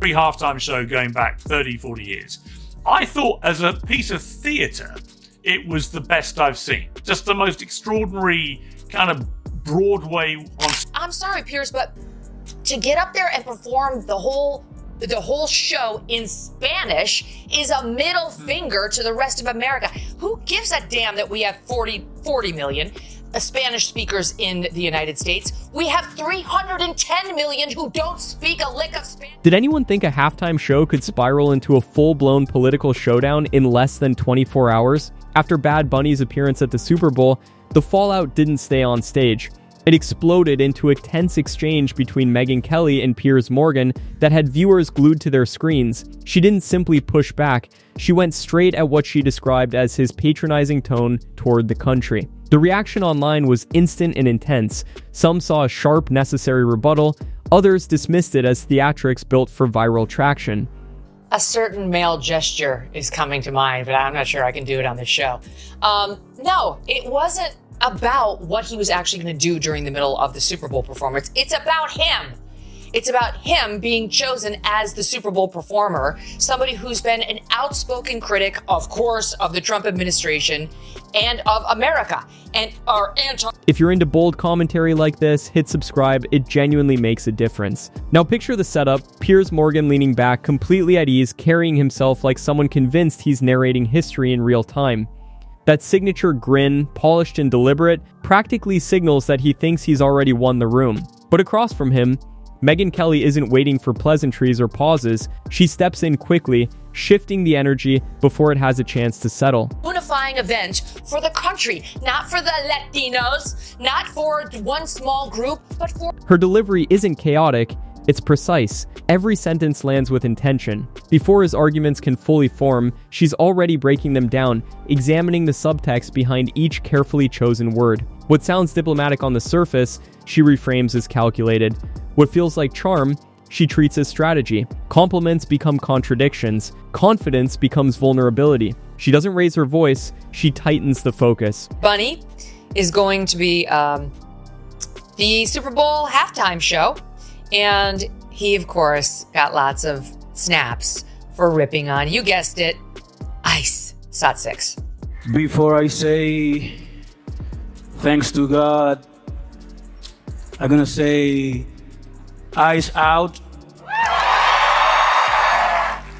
Every halftime show going back 30, 40 years. I thought as a piece of theatre, it was the best I've seen. Just the most extraordinary kind of Broadway on. I'm sorry, Piers, but to get up there and perform the whole show in Spanish is a middle finger to the rest of America. Who gives a damn that we have 40 million Spanish speakers in the United States? We have 310 million who don't speak a lick of Spanish. Did anyone think a halftime show could spiral into a full-blown political showdown in less than 24 hours? After Bad Bunny's appearance at the Super Bowl, the fallout didn't stay on stage. It exploded into a tense exchange between Megyn Kelly and Piers Morgan that had viewers glued to their screens. She didn't simply push back, she went straight at what she described as his patronizing tone toward the country. The reaction online was instant and intense. Some saw a sharp, necessary rebuttal, others dismissed it as theatrics built for viral traction. A certain male gesture is coming to mind, but I'm not sure I can do it on this show. No, it wasn't about what he was actually going to do during the middle of the Super Bowl performance. It's about him. It's about him being chosen as the Super Bowl performer, somebody who's been an outspoken critic, of course, of the Trump administration and of America and are anti. If you're into bold commentary like this, hit subscribe. It genuinely makes a difference. Now picture the setup: Piers Morgan leaning back, completely at ease, carrying himself like someone convinced he's narrating history in real time. That signature grin, polished and deliberate, practically signals that he thinks he's already won the room. But across from him, Megyn Kelly isn't waiting for pleasantries or pauses. She steps in quickly, shifting the energy before it has a chance to settle. Unifying event for the country, not for the Latinos, not for one small group, but for... Her delivery isn't chaotic, it's precise. Every sentence lands with intention. Before his arguments can fully form, she's already breaking them down, examining the subtext behind each carefully chosen word. What sounds diplomatic on the surface, she reframes as calculated. What feels like charm, she treats as strategy. Compliments become contradictions. Confidence becomes vulnerability. She doesn't raise her voice, she tightens the focus. Bunny is going to be the Super Bowl halftime show, and he, of course, got lots of snaps for ripping on, you guessed it, Ice. Sot 6. Before I say thanks to God, I'm gonna say Ice out.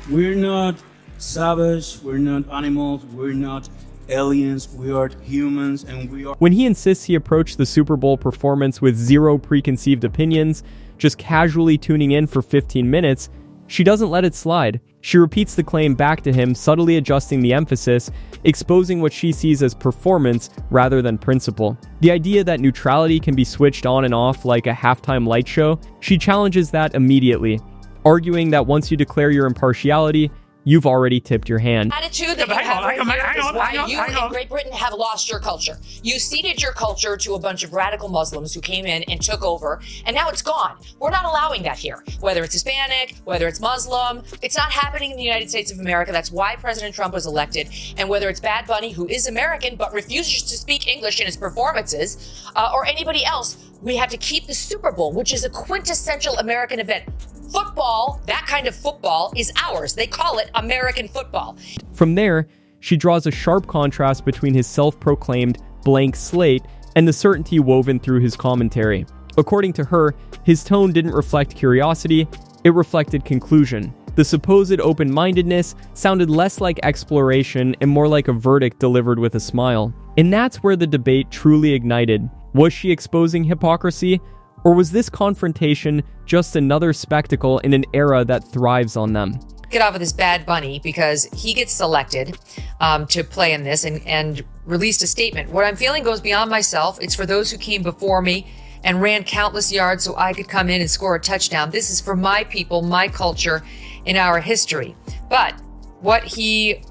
We're not savage, we're not animals, we're not aliens, we are humans, and we are... When he insists he approached the Super Bowl performance with zero preconceived opinions, just casually tuning in for 15 minutes, she doesn't let it slide. She repeats the claim back to him, subtly adjusting the emphasis, exposing what she sees as performance rather than principle. The idea that neutrality can be switched on and off like a halftime light show, she challenges that immediately, arguing that once you declare your impartiality, you've already tipped your hand. Attitude that you have right here is why you in Great Britain have lost your culture. You ceded your culture to a bunch of radical Muslims who came in and took over, and now it's gone. We're not allowing that here. Whether it's Hispanic, whether it's Muslim, it's not happening in the United States of America. That's why President Trump was elected. And whether it's Bad Bunny, who is American but refuses to speak English in his performances, or anybody else, we have to keep the Super Bowl, which is a quintessential American event. Football, that kind of football, is ours. They call it American football. From there, she draws a sharp contrast between his self-proclaimed blank slate and the certainty woven through his commentary. According to her, his tone didn't reflect curiosity, it reflected conclusion. The supposed open-mindedness sounded less like exploration and more like a verdict delivered with a smile. And that's where the debate truly ignited. Was she exposing hypocrisy? Or was this confrontation just another spectacle in an era that thrives on them? Get off of this Bad Bunny because he gets selected to play in this and released a statement. What I'm feeling goes beyond myself. It's for those who came before me and ran countless yards so I could come in and score a touchdown. This is for my people, my culture, and our history. But what he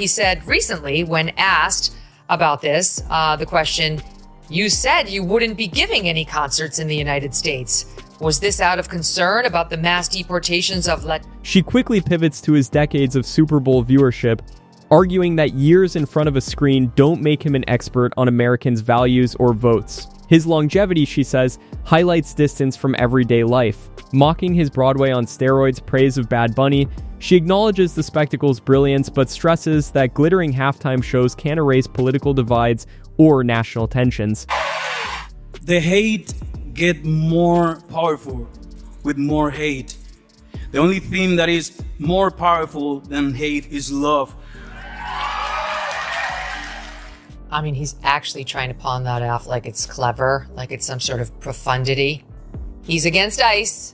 said recently when asked about this, the question, you said you wouldn't be giving any concerts in the United States. Was this out of concern about the mass deportations of She quickly pivots to his decades of Super Bowl viewership, arguing that years in front of a screen don't make him an expert on Americans' values or votes. His longevity, she says, highlights distance from everyday life. Mocking his Broadway on steroids praise of Bad Bunny, she acknowledges the spectacle's brilliance but stresses that glittering halftime shows can't erase political divides or national tensions. The hate get more powerful with more hate. The only thing that is more powerful than hate is love. I mean, he's actually trying to pawn that off like it's clever, like it's some sort of profundity. He's against ICE.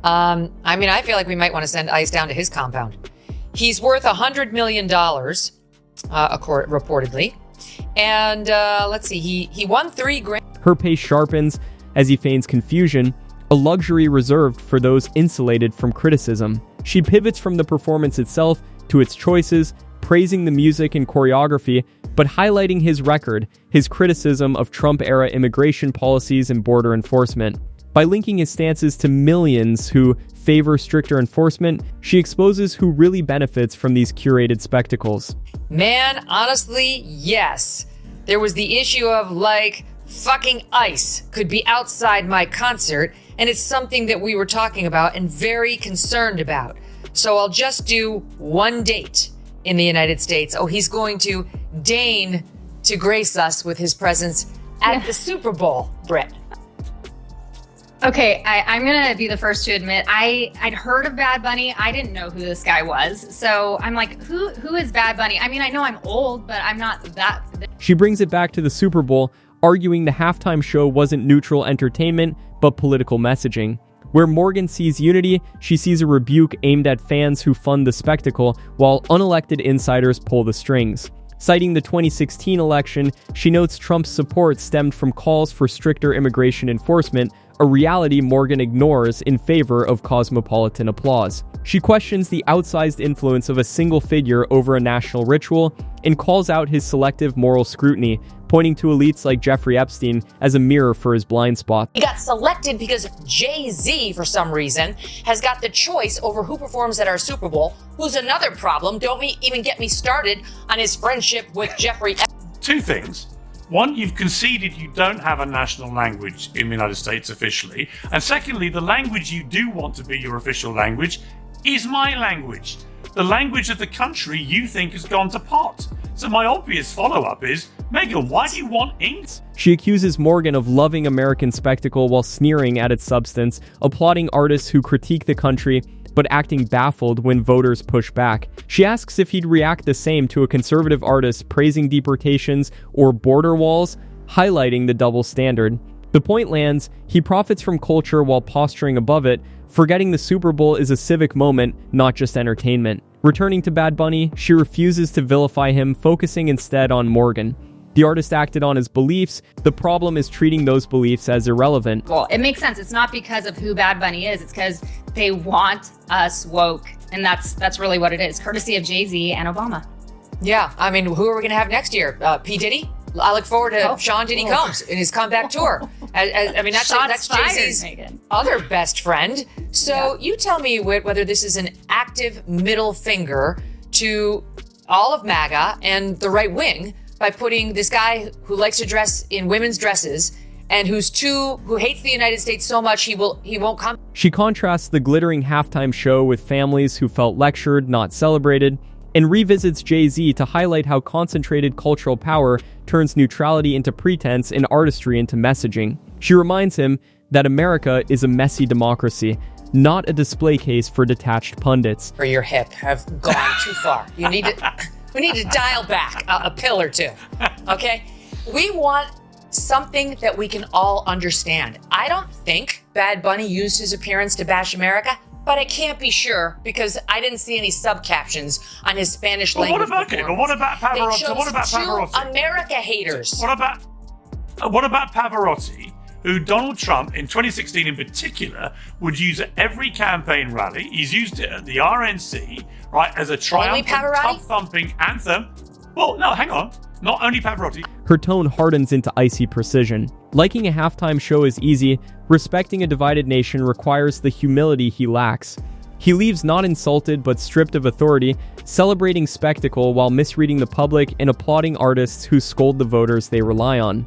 I feel like we might want to send ICE down to his compound. He's worth $100 million, reportedly. And let's see, he won $3 grand. Her pace sharpens as he feigns confusion, a luxury reserved for those insulated from criticism. She pivots from the performance itself to its choices, praising the music and choreography, but highlighting his record, his criticism of Trump-era immigration policies and border enforcement. By linking his stances to millions who favor stricter enforcement, she exposes who really benefits from these curated spectacles. Man, honestly, yes. There was the issue of, like, fucking ICE could be outside my concert, and it's something that we were talking about and very concerned about. So I'll just do one date in the United States. Oh, he's going to deign to grace us with his presence at the Super Bowl, Britt. Okay, I'm gonna be the first to admit I'd heard of Bad Bunny. I didn't know who this guy was. So I'm like, who is Bad Bunny? I mean, I know I'm old, but I'm not that. She brings it back to the Super Bowl, arguing the halftime show wasn't neutral entertainment, but political messaging. Where Morgan sees unity, she sees a rebuke aimed at fans who fund the spectacle, while unelected insiders pull the strings. Citing the 2016 election, she notes Trump's support stemmed from calls for stricter immigration enforcement, a reality Morgan ignores in favor of cosmopolitan applause. She questions the outsized influence of a single figure over a national ritual and calls out his selective moral scrutiny, pointing to elites like Jeffrey Epstein as a mirror for his blind spot. He got selected because Jay-Z, for some reason, has got the choice over who performs at our Super Bowl, who's another problem. Don't even get me started on his friendship with Jeffrey Epstein. Two things. One, you've conceded you don't have a national language in the United States officially. And secondly, the language you do want to be your official language is my language. The language of the country you think has gone to pot. So my obvious follow-up is, Megyn, why do you want English? She accuses Morgan of loving American spectacle while sneering at its substance, applauding artists who critique the country, but acting baffled when voters push back. She asks if he'd react the same to a conservative artist praising deportations or border walls, highlighting the double standard. The point lands, he profits from culture while posturing above it, forgetting the Super Bowl is a civic moment, not just entertainment. Returning to Bad Bunny, she refuses to vilify him, focusing instead on Morgan. The artist acted on his beliefs. The problem is treating those beliefs as irrelevant. Well, it makes sense. It's not because of who Bad Bunny is. It's because they want us woke. And that's really what it is, courtesy of Jay-Z and Obama. Yeah, I mean, who are we going to have next year? P. Diddy? I look forward to Sean Diddy Combs in his comeback tour. That's Jay-Z's other best friend. So you tell me, Whit, whether this is an active middle finger to all of MAGA and the right wing by putting this guy who likes to dress in women's dresses and who hates the United States so much he won't come. She contrasts the glittering halftime show with families who felt lectured, not celebrated, and revisits Jay-Z to highlight how concentrated cultural power turns neutrality into pretense and artistry into messaging. She reminds him that America is a messy democracy, not a display case for detached pundits. For your hip have gone too far. We need to dial back a pill or two, okay? We want something that we can all understand. I don't think Bad Bunny used his appearance to bash America, but I can't be sure because I didn't see any subcaptions on his Spanish language. But what about Pavarotti? What about Pavarotti? America haters. What about Pavarotti, who Donald Trump in 2016 in particular would use at every campaign rally? He's used it at the RNC, right, as a triumphant, tub-thumping anthem. Well, no, hang on. Not only Pavarotti. Her tone hardens into icy precision. Liking a halftime show is easy. Respecting a divided nation requires the humility he lacks. He leaves not insulted but stripped of authority, celebrating spectacle while misreading the public and applauding artists who scold the voters they rely on.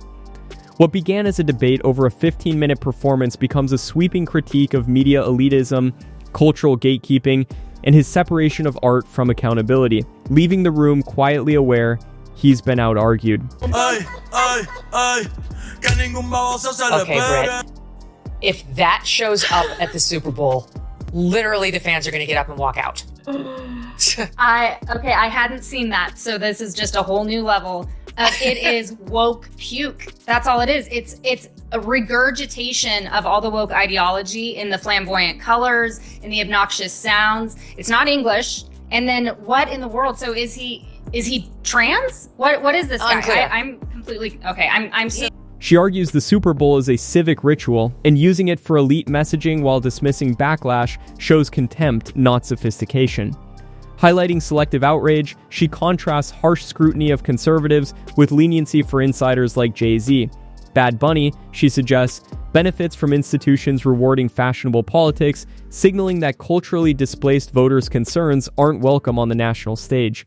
What began as a debate over a 15-minute performance becomes a sweeping critique of media elitism, cultural gatekeeping, and his separation of art from accountability, leaving the room quietly aware he's been out-argued. Okay, Britt. If that shows up at the Super Bowl, literally the fans are going to get up and walk out. I hadn't seen that, so this is just a whole new level. It is woke puke. That's all it is. It's a regurgitation of all the woke ideology in the flamboyant colors, in the obnoxious sounds. It's not English. And then what in the world? So is he trans? What is this guy? I'm completely okay. I'm so. She argues the Super Bowl is a civic ritual, and using it for elite messaging while dismissing backlash shows contempt, not sophistication. Highlighting selective outrage, she contrasts harsh scrutiny of conservatives with leniency for insiders like Jay-Z. Bad Bunny, she suggests, benefits from institutions rewarding fashionable politics, signaling that culturally displaced voters' concerns aren't welcome on the national stage.